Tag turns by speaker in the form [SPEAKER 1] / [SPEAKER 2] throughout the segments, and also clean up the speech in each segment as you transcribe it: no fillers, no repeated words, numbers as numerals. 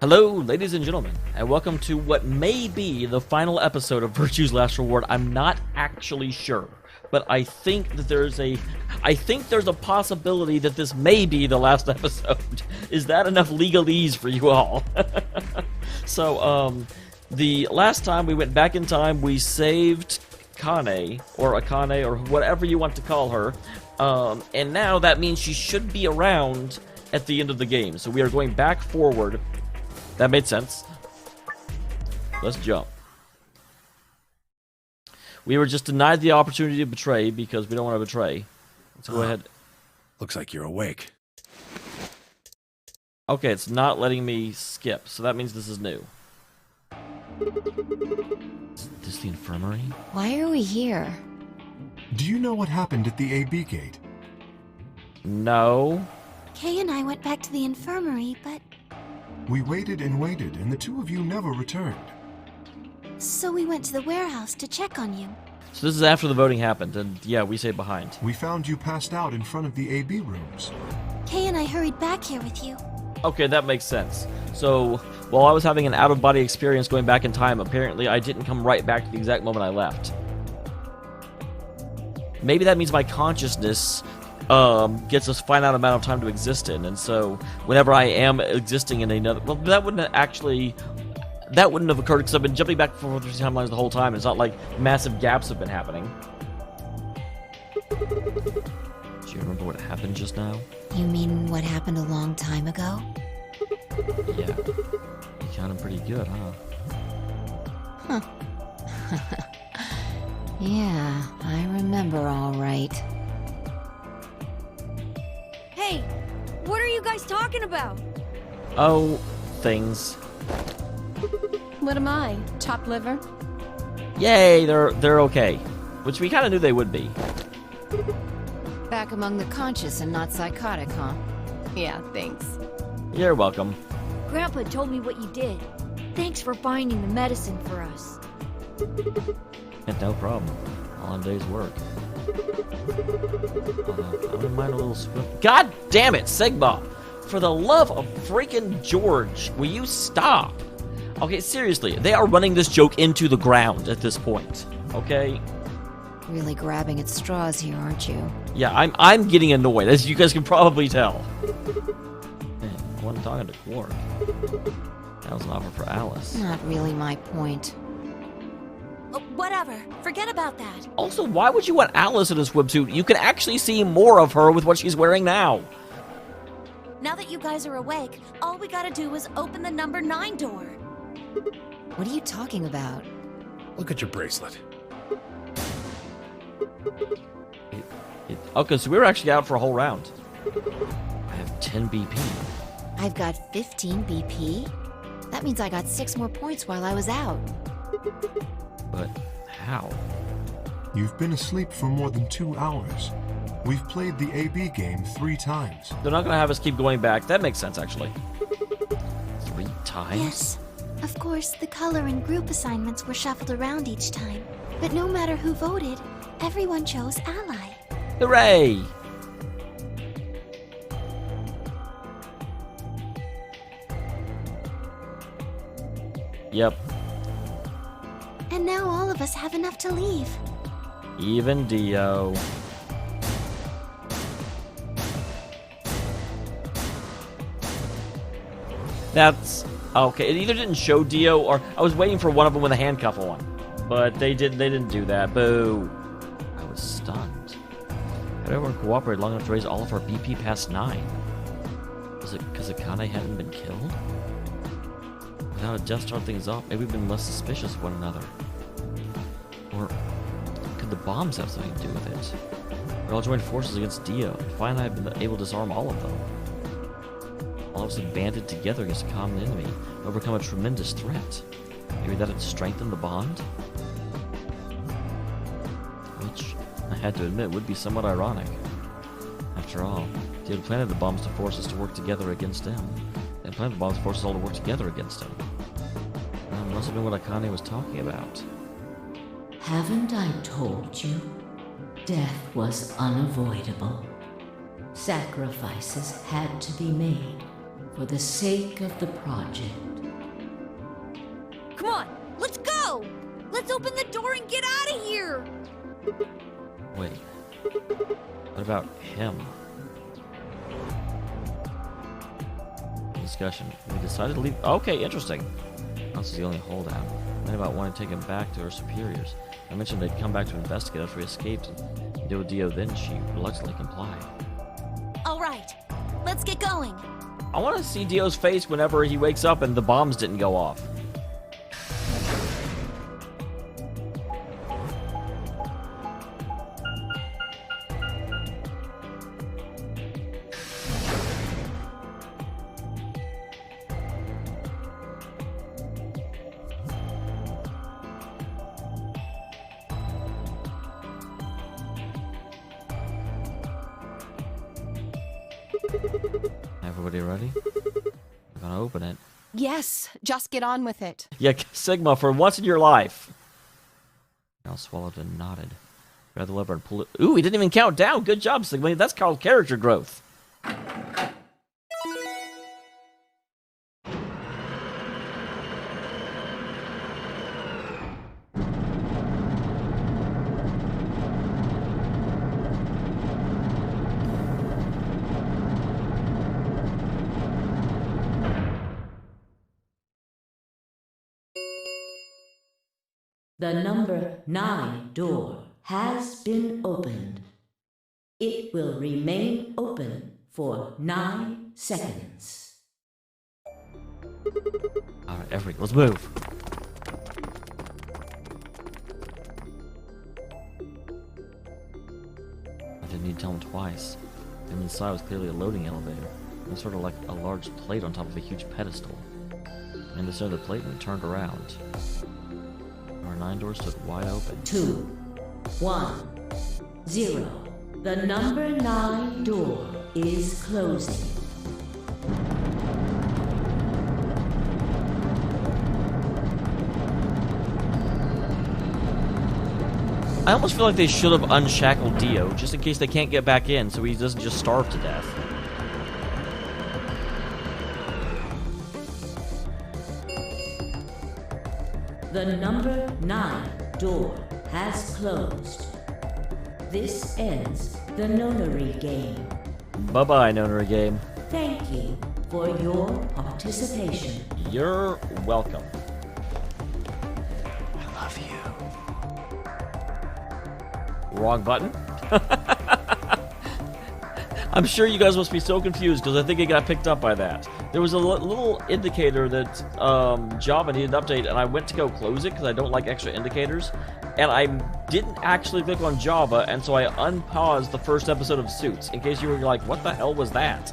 [SPEAKER 1] Hello, ladies and gentlemen, and welcome to what may be the final episode of Virtue's Last Reward. I'm not actually sure, but I think that there's a possibility that this may be the last episode. Is that enough legalese for you all? So, the last time we went back in time, we saved Kane, or Akane, or whatever you want to call her, and now that means she should be around at the end of the game. So we are going back forward. That made sense. Let's jump. We were just denied the opportunity to betray because we don't want to betray. Let's go ahead.
[SPEAKER 2] Looks like you're awake.
[SPEAKER 1] Okay, it's not letting me skip, so that means this is new. Is this the infirmary?
[SPEAKER 3] Why are we here?
[SPEAKER 2] Do you know what happened at the AB gate?
[SPEAKER 1] No.
[SPEAKER 3] Kay and I went back to the infirmary, but...
[SPEAKER 2] We waited, and the two of you never returned.
[SPEAKER 3] So we went to the warehouse to check on you.
[SPEAKER 1] So this is after the voting happened, and yeah, we stayed behind.
[SPEAKER 2] We found you passed out in front of the AB rooms.
[SPEAKER 3] Kay and I hurried back here with you.
[SPEAKER 1] Okay, that makes sense. So, while I was having an out-of-body experience going back in time, apparently I didn't come right back to the exact moment I left. Maybe that means my consciousness gets a finite amount of time to exist in, and so whenever I am existing in another... Well, that wouldn't have occurred because I've been jumping back and forth through timelines the whole time. It's not like massive gaps have been happening. Do you remember what happened just now?
[SPEAKER 3] You mean what happened a long time ago?
[SPEAKER 1] Yeah. You counted pretty good, huh?
[SPEAKER 3] Yeah, I remember all right.
[SPEAKER 4] Hey, what are you guys talking about?
[SPEAKER 1] Oh, things.
[SPEAKER 5] What am I? Chopped liver?
[SPEAKER 1] Yay, they're okay. Which we kind of knew they would be.
[SPEAKER 3] Back among the conscious and not psychotic, huh?
[SPEAKER 5] Yeah, thanks.
[SPEAKER 1] You're welcome.
[SPEAKER 4] Grandpa told me what you did. Thanks for finding the medicine for us.
[SPEAKER 1] No problem. All in a day's work. I wouldn't mind a little swim. God damn it, Sigma! For the love of freaking George, will you stop? Okay, seriously, they are running this joke into the ground at this point. Okay?
[SPEAKER 3] Really grabbing at straws here, aren't you?
[SPEAKER 1] Yeah, I'm getting annoyed, as you guys can probably tell. Man, I wasn't talking to Quark. That was an offer for Alice.
[SPEAKER 3] Not really my point.
[SPEAKER 4] Whatever. Forget about that.
[SPEAKER 1] Also, why would you want Alice in a swimsuit? You can actually see more of her with what she's wearing now.
[SPEAKER 4] Now that you guys are awake, all we gotta do is open the number 9 door.
[SPEAKER 3] What are you talking about?
[SPEAKER 2] Look at your bracelet.
[SPEAKER 1] Okay, so we were actually out for a whole round. I have 10 BP.
[SPEAKER 3] I've got 15 BP? That means I got 6 more points while I was out.
[SPEAKER 1] But how?
[SPEAKER 2] You've been asleep for more than 2 hours. We've played the AB game 3 times.
[SPEAKER 1] They're not going to have us keep going back. That makes sense, actually. 3 times?
[SPEAKER 3] Yes. Of course, the color and group assignments were shuffled around each time. But no matter who voted, everyone chose Ally.
[SPEAKER 1] Hooray! Yep.
[SPEAKER 3] And now all of us have enough to leave.
[SPEAKER 1] Even Dio. That's okay. It either didn't show Dio, or I was waiting for one of them with a handcuff on, but they didn't do that. Boo! I was stunned. Had everyone cooperated long enough to raise all of our BP past 9? Was it because Akane hadn't been killed? Without a death start things off, maybe we've been less suspicious of one another. Or could the bombs have something to do with it? We all joined forces against Dio, and finally I've been able to disarm all of them. All of us have banded together against a common enemy and overcome a tremendous threat. Maybe that had strengthened the bond? Which, I had to admit, would be somewhat ironic. After all, Dio had planted the bombs to force us to work together against him. And planted the bombs to force us all to work together against him. That must have been what Akane was talking about.
[SPEAKER 6] Haven't I told you? Death was unavoidable. Sacrifices had to be made for the sake of the project.
[SPEAKER 4] Let's open the door and get out of here!
[SPEAKER 1] Wait. What about him? Discussion. We decided to leave. Okay, interesting. This is the only holdout. Then about wanting to take him back to her superiors. I mentioned they'd come back to investigate after we escaped, and deal with Dio. Then she reluctantly complied.
[SPEAKER 4] All right, let's get going.
[SPEAKER 1] I want to see Dio's face whenever he wakes up and the bombs didn't go off. Everybody ready? We're gonna open it.
[SPEAKER 5] Yes, just get on with it.
[SPEAKER 1] Yeah, Sigma, for once in your life. Now swallowed and nodded. Grab the lever and pull it. Ooh, he didn't even count down. Good job, Sigma. That's called character growth.
[SPEAKER 6] The number 9 door has been opened. It will remain open for 9 seconds.
[SPEAKER 1] Alright, everybody, let's move. I didn't need to tell him twice. And inside was clearly a loading elevator. It was sort of like a large plate on top of a huge pedestal. And the center of the plate, we turned around. Our 9 doors stood wide open.
[SPEAKER 6] 2, 1, 0. The number 9 door is closing.
[SPEAKER 1] I almost feel like they should have unshackled Dio, just in case they can't get back in, so he doesn't just starve to death.
[SPEAKER 6] The number 9 door has closed. This ends the nonary game.
[SPEAKER 1] Bye-bye, Nonary game.
[SPEAKER 6] Thank you for your participation.
[SPEAKER 1] You're welcome.
[SPEAKER 2] I love you.
[SPEAKER 1] Wrong button? I'm sure you guys must be so confused because I think it got picked up by that. There was a little indicator that Java needed an update, and I went to go close it because I don't like extra indicators, and I didn't actually click on Java, and so I unpaused the first episode of Suits, in case you were like, what the hell was that?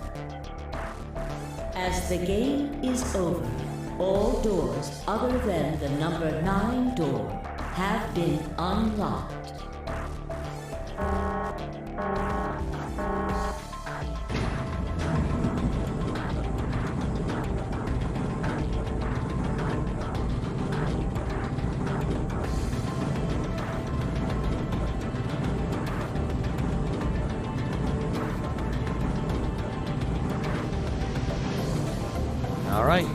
[SPEAKER 6] As the game is over, all doors other than the number 9 door have been unlocked.
[SPEAKER 1] Alright,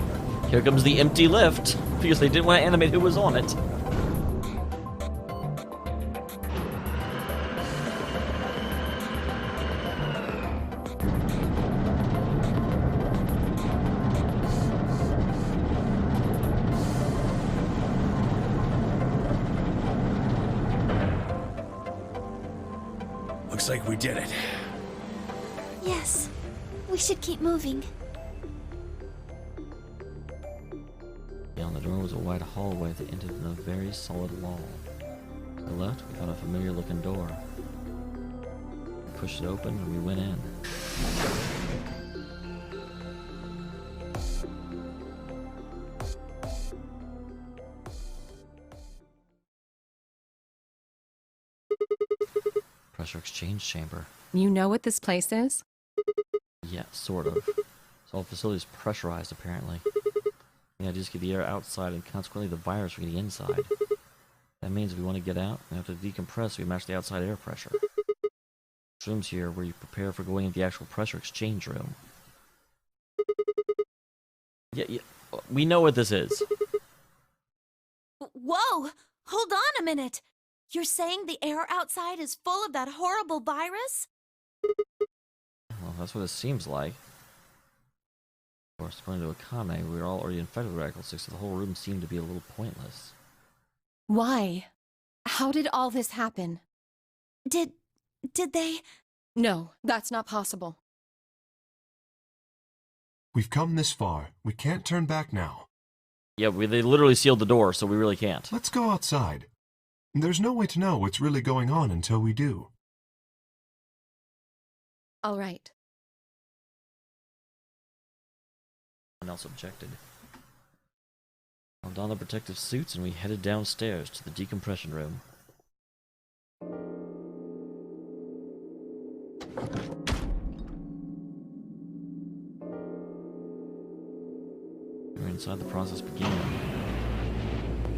[SPEAKER 1] here comes the empty lift, because they didn't want to animate who was on it.
[SPEAKER 7] Looks like we did it.
[SPEAKER 3] Yes, we should keep moving.
[SPEAKER 1] Beyond the door was a wide hallway that ended in a very solid wall. To the left, we found a familiar-looking door. We pushed it open and we went in. Pressure exchange chamber.
[SPEAKER 5] You know what this place is?
[SPEAKER 1] Yeah, sort of. So all facilities pressurized, apparently. Yeah, just get the air outside and consequently the virus from the inside. That means if we want to get out, we have to decompress so we match the outside air pressure. This room's here where you prepare for going into the actual pressure exchange room. Yeah, we know what this is.
[SPEAKER 4] Whoa! Hold on a minute. You're saying the air outside is full of that horrible virus?
[SPEAKER 1] Well, that's what it seems like. Of course, according to Akane, we were all already infected with Radical 6, so the whole room seemed to be a little pointless.
[SPEAKER 5] Why? How did all this happen?
[SPEAKER 4] Did they?
[SPEAKER 5] No, that's not possible.
[SPEAKER 2] We've come this far. We can't turn back now.
[SPEAKER 1] Yeah, they literally sealed the door, so we really can't.
[SPEAKER 2] Let's go outside. There's no way to know what's really going on until we do.
[SPEAKER 5] All right.
[SPEAKER 1] No one else objected. I donned the protective suits and we headed downstairs to the decompression room. We were inside, the process began.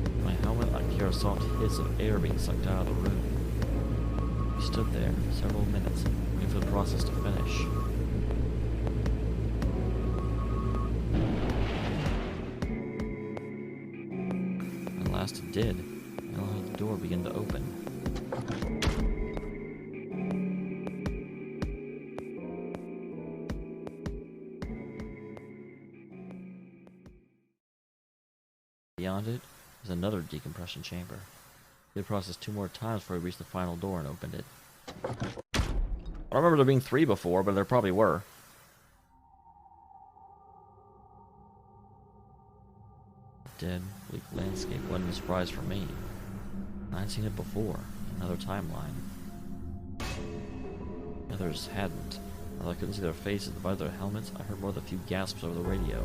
[SPEAKER 1] In my helmet, I could hear a soft hiss of air being sucked out of the room. We stood there several minutes, waiting for the process to finish. At last it did, and the door began to open. Beyond it was another decompression chamber. We had processed 2 more times before we reached the final door and opened it. I don't remember there being 3 before, but there probably were. The dead, bleak landscape wasn't a surprise for me. I'd seen it before, in another timeline. The others hadn't. Although I couldn't see their faces by their helmets, I heard more than a few gasps over the radio.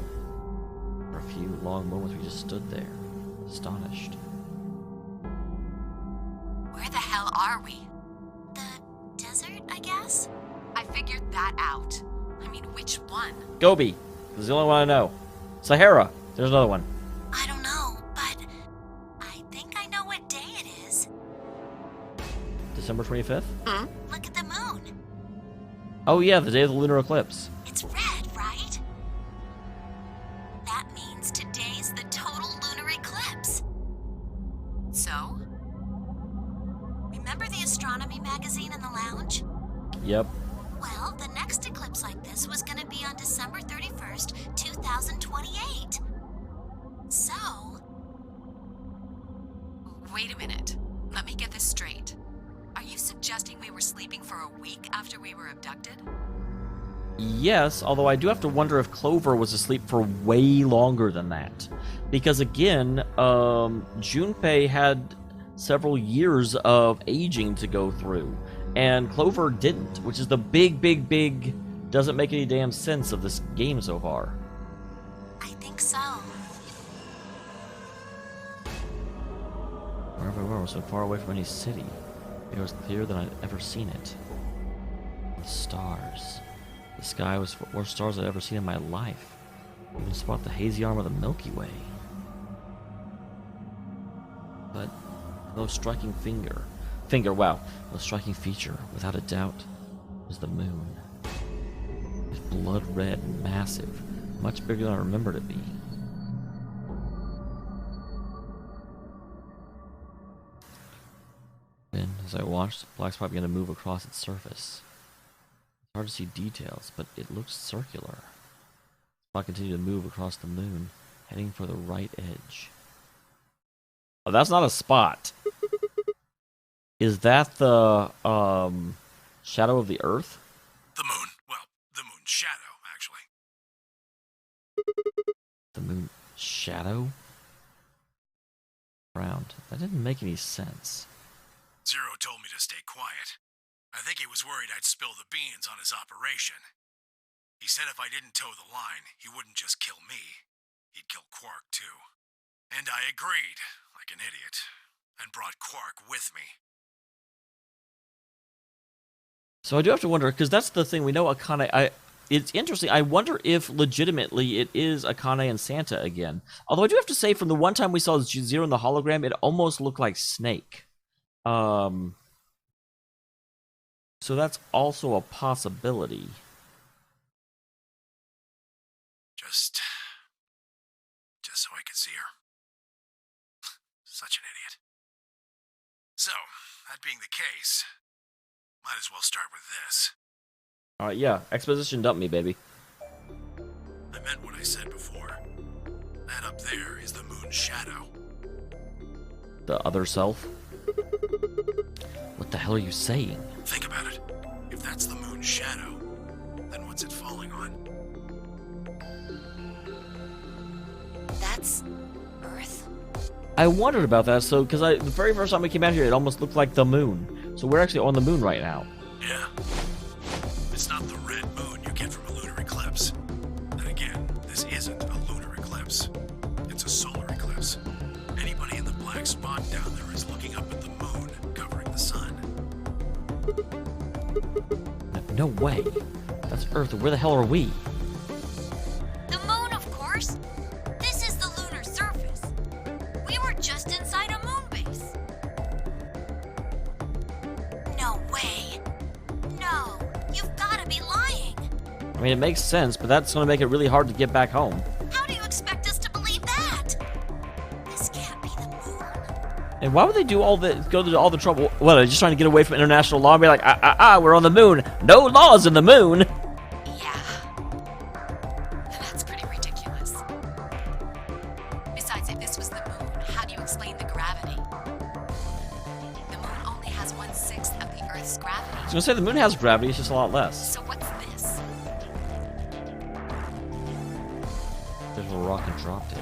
[SPEAKER 1] For a few long moments we just stood there, astonished.
[SPEAKER 7] Where the hell are we?
[SPEAKER 4] The desert, I guess?
[SPEAKER 7] I figured that out. I mean, which one?
[SPEAKER 1] Gobi! This is the only one I know. Sahara! There's another one.
[SPEAKER 4] I don't know, but I think I know what day it is.
[SPEAKER 1] December 25th?
[SPEAKER 4] Look at the moon.
[SPEAKER 1] Oh yeah, the day of the lunar eclipse.
[SPEAKER 4] It's red, right? That means today's the total lunar eclipse.
[SPEAKER 7] So?
[SPEAKER 4] Remember the astronomy magazine in the lounge?
[SPEAKER 1] Yep.
[SPEAKER 4] Well, the next eclipse like this was going to be on December 31st, 2028. So...
[SPEAKER 7] Wait a minute. Let me get this straight. Are you suggesting we were sleeping for a week after we were abducted?
[SPEAKER 1] Yes, although I do have to wonder if Clover was asleep for way longer than that. Because again, Junpei had several years of aging to go through, and Clover didn't, which is the big doesn't make any damn sense of this game so far.
[SPEAKER 4] I think so.
[SPEAKER 1] Wherever we were so far away from any city, it was clearer than I'd ever seen it. The stars. The sky was for more stars I'd ever seen in my life. You can spot the hazy arm of the Milky Way. But the most striking most striking feature, without a doubt, was the moon. It was blood red and massive, much bigger than I remembered it being. Then, as I watched, the black spot began to move across its surface. It's hard to see details, but it looked circular. The spot continued to move across the moon, heading for the right edge. Oh, that's not a spot. Is that the shadow of the Earth?
[SPEAKER 8] The moon. Well, the moon's shadow, actually.
[SPEAKER 1] The moon shadow? Round. That didn't make any sense.
[SPEAKER 8] Zero told me to stay quiet. I think he was worried I'd spill the beans on his operation. He said if I didn't toe the line, he wouldn't just kill me. He'd kill Quark, too. And I agreed, like an idiot, and brought Quark with me.
[SPEAKER 1] So I do have to wonder, because that's the thing, we know Akane... It's interesting, I wonder if legitimately it is Akane and Santa again. Although I do have to say, from the one time we saw Zero in the hologram, it almost looked like Snake. So that's also a possibility.
[SPEAKER 8] Just so I could see her. Such an idiot. So, that being the case, might as well start with this.
[SPEAKER 1] Alright, yeah. Exposition dump me, baby.
[SPEAKER 8] I meant what I said before. That up there is the moon's shadow.
[SPEAKER 1] The other self? What the hell are you saying?
[SPEAKER 8] Think about it. If that's the moon's shadow, then what's it falling on?
[SPEAKER 4] That's Earth?
[SPEAKER 1] I wondered about that, so, because the very first time we came out here, it almost looked like the moon. So we're actually on the moon right now.
[SPEAKER 8] Yeah. It's not the red moon you get from a lunar eclipse. Then again, this isn't a lunar eclipse. It's a solar eclipse. Anybody in the black spot down there is looking up at the moon, covering the sun.
[SPEAKER 1] No way. That's Earth. Where the hell are we?
[SPEAKER 4] The moon, of course. This is the lunar surface. We were just inside a moon base. No way. No, you've gotta be lying.
[SPEAKER 1] I mean, it makes sense, but that's going to make it really hard to get back home.
[SPEAKER 4] How do you expect us to believe that? This can't be the moon.
[SPEAKER 1] And why would they do go to all the trouble? What, are they just trying to get away from international law and be like, we're on the moon. No laws in the moon.
[SPEAKER 7] Yeah. That's pretty ridiculous. Besides, if this was the moon, how do you explain the gravity? The moon only has 1/6 of the Earth's gravity.
[SPEAKER 1] I was going to say the moon has gravity, it's just a lot less.
[SPEAKER 7] So what's this?
[SPEAKER 1] There's a rock and dropped it.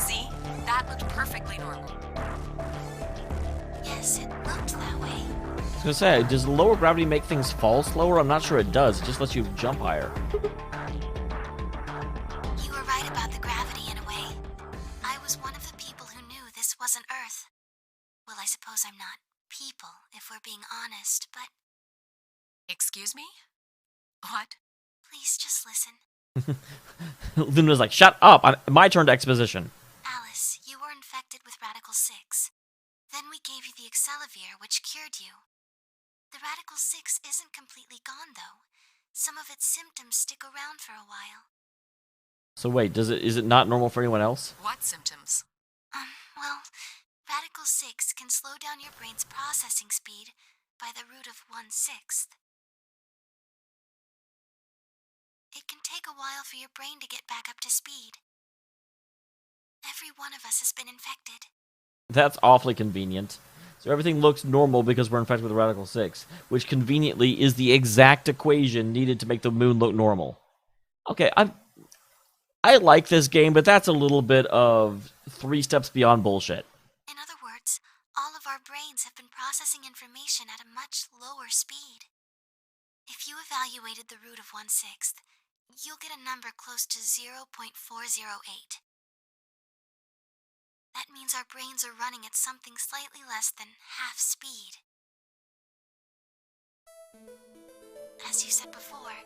[SPEAKER 7] See? That looked perfectly normal.
[SPEAKER 4] Yes, it looked that way.
[SPEAKER 1] I was going to say, does lower gravity make things fall slower? I'm not sure it does. It just lets you jump higher.
[SPEAKER 4] You were right about the gravity in a way. I was one of the people who knew this wasn't Earth. Well, I suppose I'm not people, if we're being honest, but
[SPEAKER 7] Excuse me? What?
[SPEAKER 4] please just listen.
[SPEAKER 1] Luna's like, shut up. My turn to exposition.
[SPEAKER 4] Alice, you were infected with Radical 6. Then we gave you the Accelavir, which cured you. The Radical 6 isn't completely gone, though. Some of its symptoms stick around for a while.
[SPEAKER 1] So wait, is it not normal for anyone else?
[SPEAKER 7] What symptoms?
[SPEAKER 4] Well, Radical 6 can slow down your brain's processing speed by the root of 1/6. It can take a while for your brain to get back up to speed. Every one of us has been infected.
[SPEAKER 1] That's awfully convenient. So everything looks normal because we're infected with Radical 6, which conveniently is the exact equation needed to make the moon look normal. Okay, I like this game, but that's a little bit of 3 steps beyond bullshit.
[SPEAKER 4] In other words, all of our brains have been processing information at a much lower speed. If you evaluated the root of 1/6, you'll get a number close to 0.408. That means our brains are running at something slightly less than half speed. As you said before,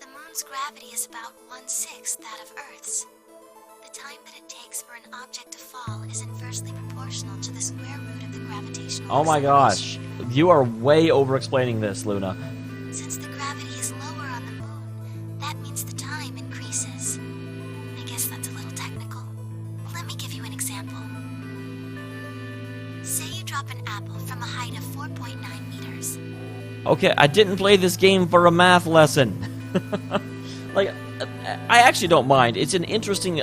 [SPEAKER 4] the moon's gravity is about 1/6 that of Earth's. The time that it takes for an object to fall is inversely proportional to the square root of the gravitational
[SPEAKER 1] Oh my gosh.
[SPEAKER 4] acceleration.
[SPEAKER 1] You are way over-explaining this, Luna.
[SPEAKER 4] Since the gravity is lower on the moon, that means the time increases. I guess that's a little technical. Let me give you an example. Say you drop an apple from a height of 4.9 meters.
[SPEAKER 1] Okay, I didn't play this game for a math lesson. Like, I actually don't mind. It's an interesting,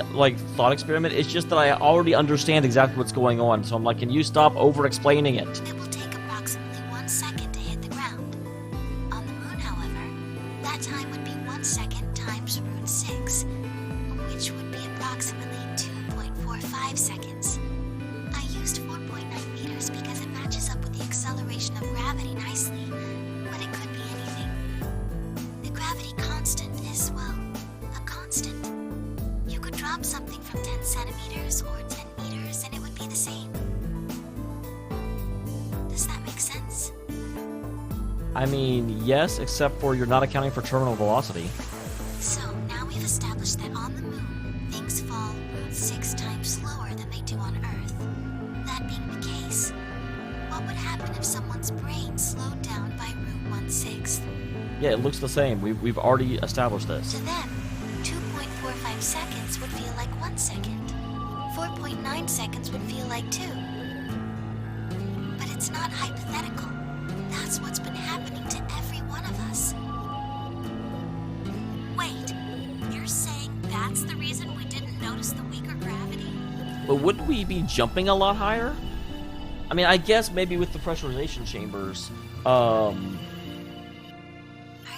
[SPEAKER 1] thought experiment. It's just that I already understand exactly what's going on. So I'm like, can you stop over-explaining it?
[SPEAKER 4] It will take approximately 1 second to hit the ground. On the moon, however, that time would be 1 second times root 6, which would be approximately 2.45 seconds. I used 4.9 meters because it matches up with the acceleration of gravity nicely, but it could be anything. The gravity constant is, well, a constant. You could drop something from 10 centimeters or 10 meters and it would be the same. Does that make sense?
[SPEAKER 1] I mean, yes, except for you're not accounting for terminal velocity.
[SPEAKER 4] So, now we've established that on the moon, things fall root 6 times slower than they do on Earth. That being the case, what would happen if someone's brain slowed down by root 1/6?
[SPEAKER 1] Yeah, it looks the same. We've already established this.
[SPEAKER 4] To them, 2.45 seconds would feel like 1 second. 4.9 seconds would feel like 2.
[SPEAKER 1] But wouldn't we be jumping a lot higher? I mean, I guess maybe with the pressurization chambers.
[SPEAKER 4] Are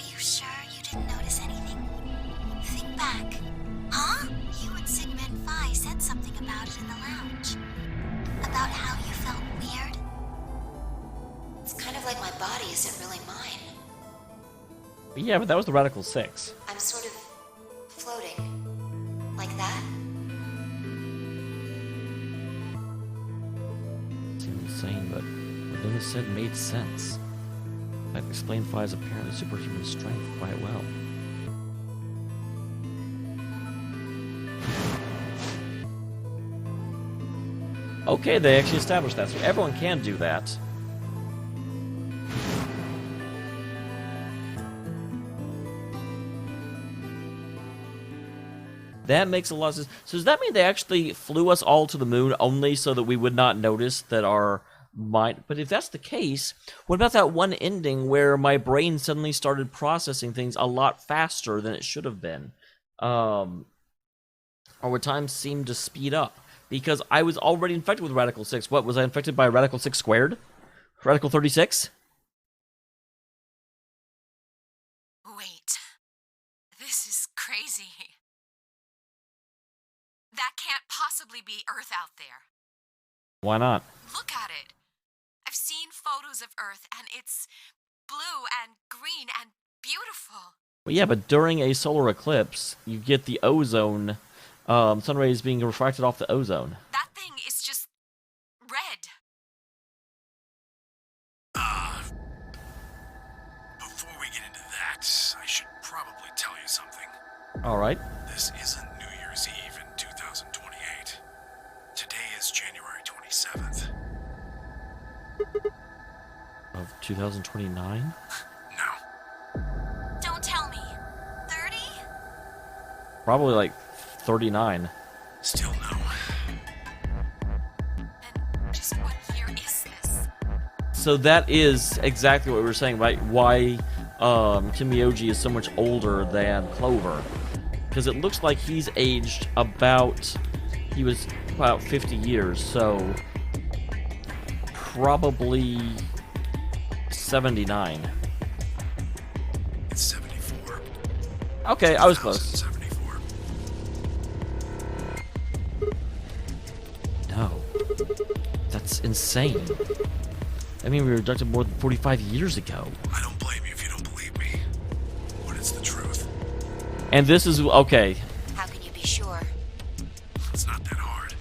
[SPEAKER 4] you sure you didn't notice anything? Think back. Huh? You and Sigmund Phi said something about it in the lounge. About how you felt weird. It's kind of like my body isn't really mine.
[SPEAKER 1] Yeah, but that was the Radical 6.
[SPEAKER 4] I'm sort of floating. Like that?
[SPEAKER 1] Seemed insane, but what Luna said made sense. That explained Phi's apparently superhuman strength quite well. Okay, they actually established that, so everyone can do that. That makes a lot of sense. So does that mean they actually flew us all to the moon only so that we would not notice that our mind... But if that's the case, what about that one ending where my brain suddenly started processing things a lot faster than it should have been? Or where time seemed to speed up? Because I was already infected with Radical 6. What, was I infected by Radical 6 squared? Radical 36?
[SPEAKER 7] Wait. This is crazy. That can't possibly be Earth out there.
[SPEAKER 1] Why not?
[SPEAKER 7] Look at it. I've seen photos of Earth, and it's blue and green and beautiful.
[SPEAKER 1] Well, yeah, but during a solar eclipse, you get the ozone, sun rays being refracted off the ozone.
[SPEAKER 7] That thing is just red.
[SPEAKER 8] Before we get into that, I should probably tell you something.
[SPEAKER 1] All right.
[SPEAKER 8] This isn't New Year's Eve in 2028. Today is January 27th.
[SPEAKER 1] Of 2029?
[SPEAKER 8] No.
[SPEAKER 4] Don't tell me. 30?
[SPEAKER 1] Probably like 39.
[SPEAKER 8] Still no.
[SPEAKER 7] And just what year is this?
[SPEAKER 1] So that is exactly what we were saying, right? Why Kimyoji is so much older than Clover. Because it looks like he's aged about... He was about 50 years, so... Probably 79.
[SPEAKER 8] It's 74.
[SPEAKER 1] Okay, I was close.
[SPEAKER 8] 74.
[SPEAKER 1] No. That's insane. I mean, we were abducted more than 45 years ago.
[SPEAKER 8] I don't blame you if you don't believe me. But it's the truth.
[SPEAKER 1] And this is... Okay.
[SPEAKER 4] How can you be sure?
[SPEAKER 8] It's not that hard.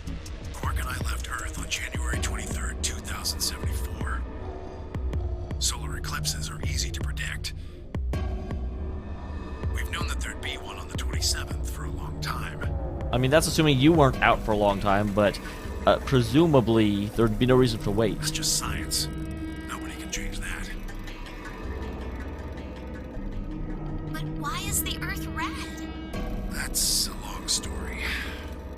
[SPEAKER 8] Quark and I left Earth on January 23rd, 2074. Solar eclipses are easy to predict. We've known that there'd be one on the 27th for a long time.
[SPEAKER 1] I mean, that's assuming you weren't out for a long time, but presumably there'd be no reason to wait.
[SPEAKER 8] It's just science. Nobody can change that.
[SPEAKER 4] But why is the Earth red?
[SPEAKER 8] That's a long story.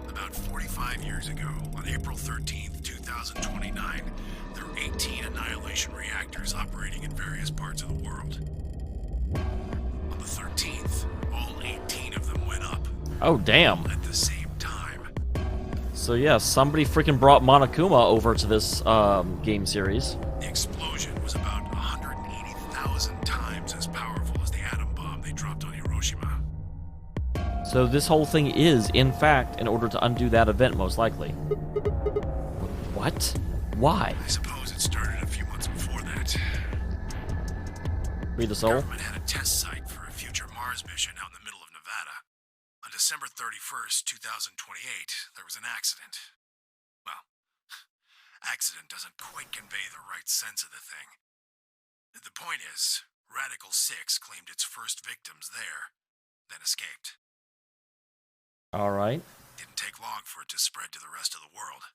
[SPEAKER 8] About 45 years ago, on April 13th, 2029, there were 18 annihilation reactors operating in various parts of the world. On the 13th, all 18 of them went up
[SPEAKER 1] Oh, damn.
[SPEAKER 8] at the same time.
[SPEAKER 1] So yeah, somebody freaking brought Monokuma over to this game series.
[SPEAKER 8] The explosion was about 180,000 times as powerful as the atom bomb they dropped on Hiroshima.
[SPEAKER 1] So this whole thing is, in fact, in order to undo that event, most likely. What? Why?
[SPEAKER 8] I suppose it started a few months before that.
[SPEAKER 1] Read the
[SPEAKER 8] The
[SPEAKER 1] soul?
[SPEAKER 8] government had a test site for a future Mars mission out in the middle of Nevada. On December 31st, 2028, there was an accident. Well, accident doesn't quite convey the right sense of the thing. The point is, Radical 6 claimed its first victims there, then escaped.
[SPEAKER 1] Alright.
[SPEAKER 8] Didn't take long for it to spread to the rest of the world.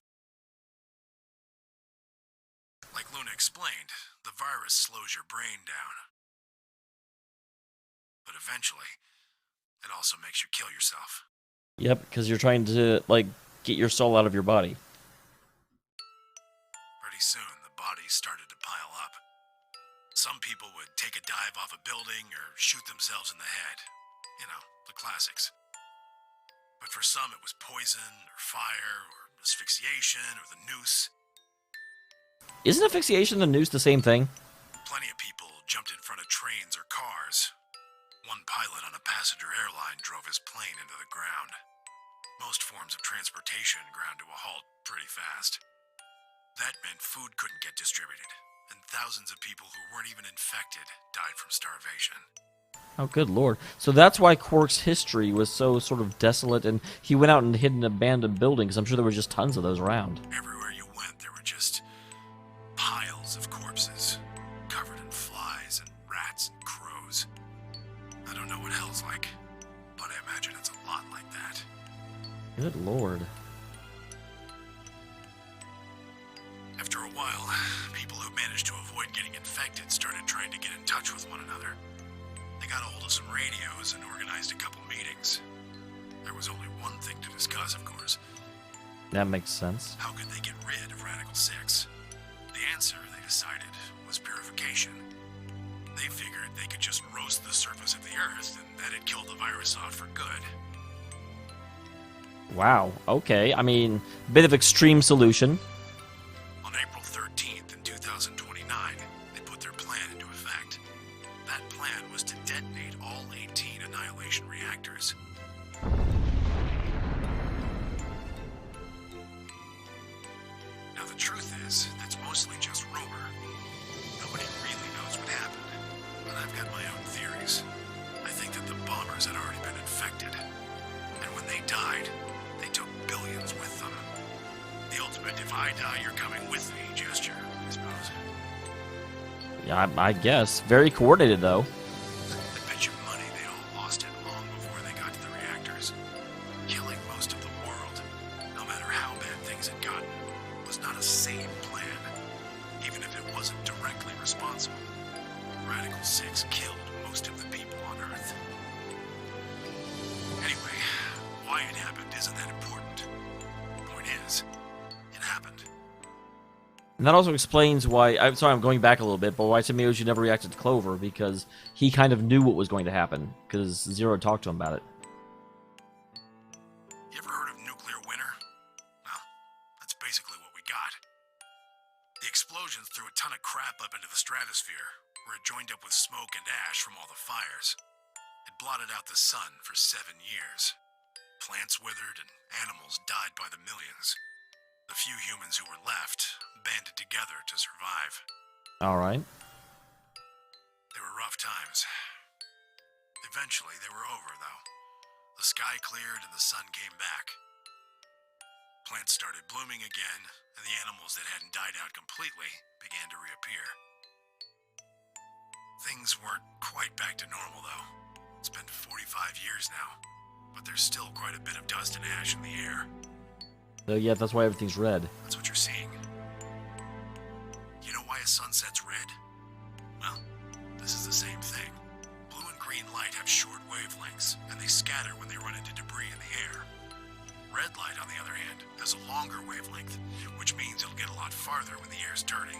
[SPEAKER 8] Like Luna explained, the virus slows your brain down. But eventually, it also makes you kill yourself.
[SPEAKER 1] Yep, because you're trying to, like, get your soul out of your body.
[SPEAKER 8] Pretty soon, the bodies started to pile up. Some people would take a dive off a building or shoot themselves in the head. You know, the classics. But for some it was poison, or fire, or asphyxiation, or the noose.
[SPEAKER 1] Isn't asphyxiation and the noose the same thing?
[SPEAKER 8] Plenty of people jumped in front of trains or cars. One pilot on a passenger airline drove his plane into the ground. Most forms of transportation ground to a halt pretty fast. That meant food couldn't get distributed, and thousands of people who weren't even infected died from starvation.
[SPEAKER 1] Oh, good lord. So that's why Quark's history was so sort of desolate, and he went out and hid in abandoned buildings. I'm sure there were just tons of those around.
[SPEAKER 8] Everywhere you went, there were just piles of corpses, covered in flies and rats and crows. I don't know what hell's like, but I imagine it's a lot like that.
[SPEAKER 1] Good lord.
[SPEAKER 8] After a while, people who managed to avoid getting infected started trying to get in touch with one another. They got a hold of some radios and organized a couple meetings. There was only one thing to discuss, of course.
[SPEAKER 1] That makes sense.
[SPEAKER 8] How could they get rid of Radical 6? The answer, they decided, was purification. They figured they could just roast the surface of the Earth and that'd kill the virus off for good.
[SPEAKER 1] Wow, okay. I mean, bit of extreme solution.
[SPEAKER 8] On April 13th in 2029, they put their plan into effect. That plan was to detonate all 18 annihilation reactors. Now the truth is, that's mostly just rumor. Nobody really knows what happened, but I've got my own theories. I think that the bombers had already been infected, and when they died, they took billions with them. The ultimate if I die, you're coming with me gesture, I suppose.
[SPEAKER 1] Yeah, I guess. Very coordinated, though.
[SPEAKER 8] I bet you money they all lost it long before they got to the reactors. Killing most of the world, no matter how bad things had gotten, was not a sane plan, even if it wasn't directly responsible. Radical 6 killed most of the people on Earth. Anyway, why it happened isn't that important. Point is, it happened.
[SPEAKER 1] And that also explains why, I'm sorry I'm going back a little bit, but why Tomiyoshi never reacted to Clover, because he kind of knew what was going to happen, because Zero had talked to him about it.
[SPEAKER 8] You ever heard of nuclear winter? Well, that's basically what we got. The explosions threw a ton of crap up into the stratosphere, where it joined up with smoke and ash from all the fires. It blotted out the sun for 7 years. Plants withered and animals died by the millions. The few humans who were left banded together to survive.
[SPEAKER 1] Alright.
[SPEAKER 8] They were rough times. Eventually, they were over, though. The sky cleared and the sun came back. Plants started blooming again, and the animals that hadn't died out completely began to reappear. Things weren't quite back to normal, though. It's been 45 years now, but there's still quite a bit of dust and ash in the air.
[SPEAKER 1] So yeah, that's why everything's red.
[SPEAKER 8] That's what you're seeing. You know why a sunset's red? Well, this is the same thing. Blue and green light have short wavelengths, and they scatter when they run into debris in the air. Red light, on the other hand, has a longer wavelength, which means it'll get a lot farther when the air's dirty.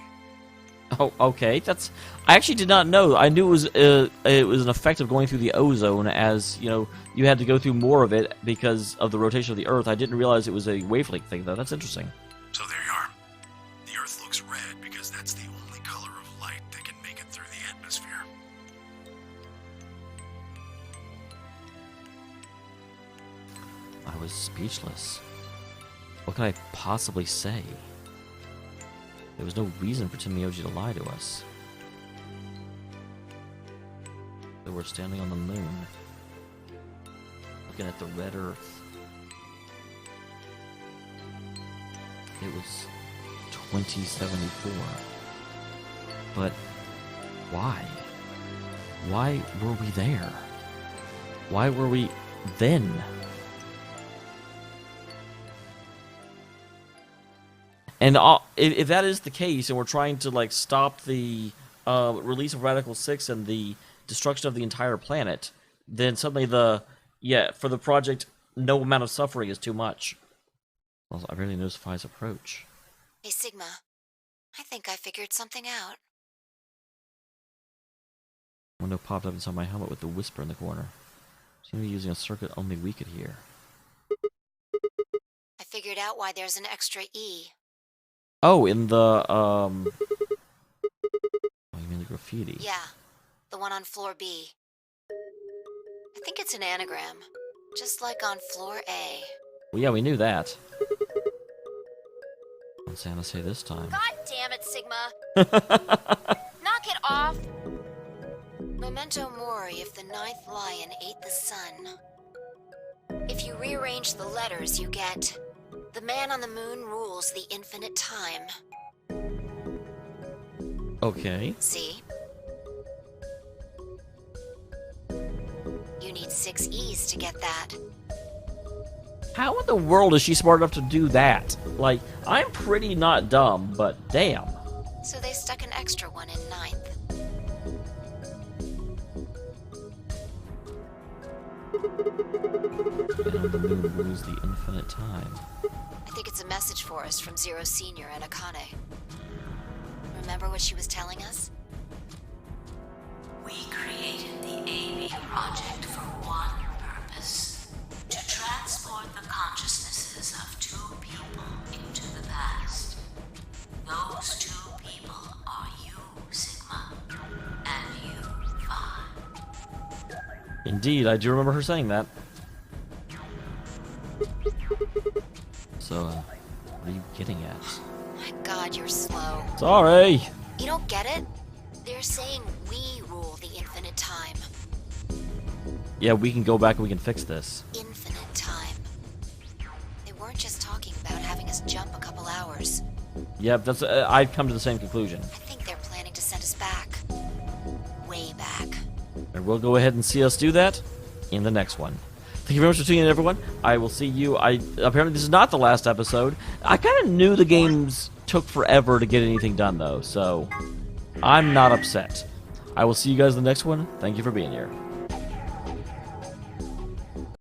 [SPEAKER 1] Oh, okay. That's. I actually did not know. I knew it was an effect of going through the ozone, as you know, you had to go through more of it because of the rotation of the Earth. I didn't realize it was a wavelength thing, though. That's interesting.
[SPEAKER 8] So there you are. The Earth looks red because that's the only color of light that can make it through the atmosphere.
[SPEAKER 1] I was speechless. What could I possibly say? There was no reason for Tomiyoshi to lie to us. They were standing on the moon, looking at the red Earth. It was 2074. But why? Why were we there? Why were we then? And if that is the case, and we're trying to like stop the release of Radical 6 and the destruction of the entire planet, then suddenly for the project, no amount of suffering is too much. Well, I really noticed Phi's approach.
[SPEAKER 4] Hey, Sigma. I think I figured something out.
[SPEAKER 1] Window popped up inside my helmet with the whisper in the corner. Seemed to be using a circuit only we could hear.
[SPEAKER 4] figured out why there's an extra E.
[SPEAKER 1] Oh, in the, oh, you mean the graffiti?
[SPEAKER 4] Yeah, the one on floor B. I think it's an anagram, just like on floor A.
[SPEAKER 1] Well, yeah, we knew that. What's Santa say this time?
[SPEAKER 4] God damn it, Sigma! Knock it off! Memento mori if the ninth lion ate the sun. If you rearrange the letters, you get... The man on the moon rules the infinite time.
[SPEAKER 1] Okay.
[SPEAKER 4] See? You need 6 E's to get that.
[SPEAKER 1] How in the world is she smart enough to do that? Like, I'm pretty not dumb, but damn.
[SPEAKER 4] So they stuck an extra one in ninth.
[SPEAKER 1] And the moon rules the infinite time.
[SPEAKER 4] I think it's a message for us from Zero Senior and Akane. Remember what she was telling us?
[SPEAKER 6] We created the AB project for one purpose: to transport the consciousnesses of 2 people into the past. Those 2 people are you, Sigma, and you, Vi.
[SPEAKER 1] Indeed, I do remember her saying that. So, what are you getting at?
[SPEAKER 4] My God, you're slow.
[SPEAKER 1] Sorry!
[SPEAKER 4] You don't get it? They're saying we rule the infinite time.
[SPEAKER 1] Yeah, we can go back and we can fix this.
[SPEAKER 4] Infinite time. They weren't just talking about having us jump a couple hours.
[SPEAKER 1] Yep, that's. I've come to the same conclusion.
[SPEAKER 4] I think they're planning to send us back. Way back.
[SPEAKER 1] And we'll go ahead and see us do that in the next one. Thank you very much for tuning in, everyone. I will see you. Apparently this is not the last episode. I kind of knew the games took forever to get anything done, though, so I'm not upset. I will see you guys in the next one. Thank you for being here.